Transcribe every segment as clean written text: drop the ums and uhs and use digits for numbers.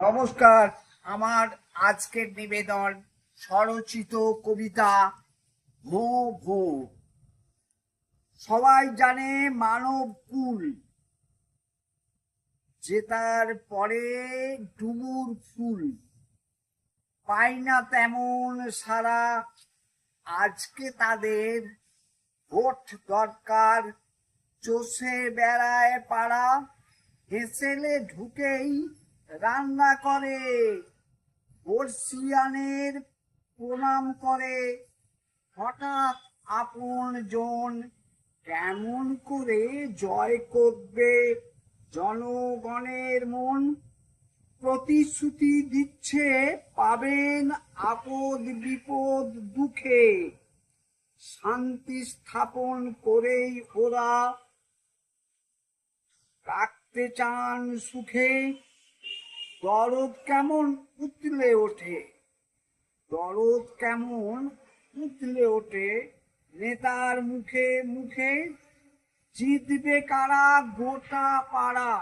নমস্কার। আমার আজকের নিবেদন স্বরচিত কবিতা ভো ভো। সবাই জানে মানব কুল, যে তার পরে ডুমুর ফুল পাই না তেমন সারা। আজকে তাদের ভোট দরকার, চষে বেড়ায় পাড়া। হেসেলে ঢুকেই রান্না করে, বর্ষিয়ানের প্রণাম করে। হঠাৎ আপন জন কেমন করে জয় করবে জনগণের মন। প্রতিশ্রুতি দিচ্ছে পাবেন আপদ বিপদ দুঃখে, শান্তি স্থাপন করেই ওরা রাখতে চান সুখে। দরদ কেমন উতলে ওঠে, দরদ কেমন উতলে ওঠে নেতার মুখে মুখে। জিতবে কারা গোটা পাড়া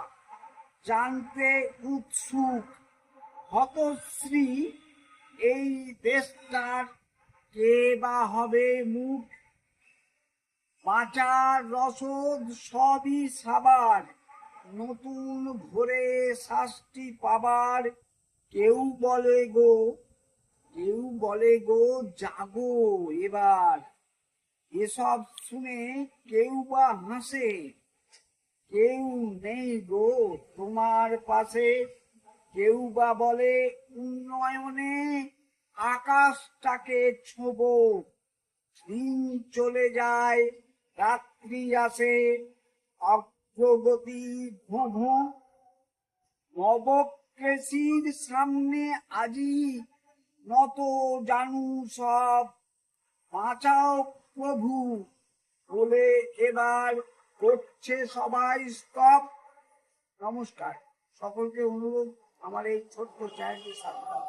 জানতে উৎসুক। হতশ্রী এই দেশটার কে বা হবে মুখ। বাঁচার রসদ সবই সাবার, নতুন ভোরে শাস্তি পাবার। কেউ বলে গো, কেউ বলে গো জাগো এবার। এসব শুনে কেউ বা হাসে, কেউ নেই গো তোমার পাশে। কেউ বা বলে উন্নয়নে আকাশটাকে ছোবো। দিন চলে যায়, রাত্রি আসে, অগ্রগতি ভোঁ ভোঁ। নবকেশীর সামনে আজি নত জানু সব। বাঁচাও প্রভু বলে এবার করছে সবাই স্তব। নমস্কার। সকলকে অনুরোধ আমার এই ছোট্ট চ্যানেলটি সাবস্ক্রাইব।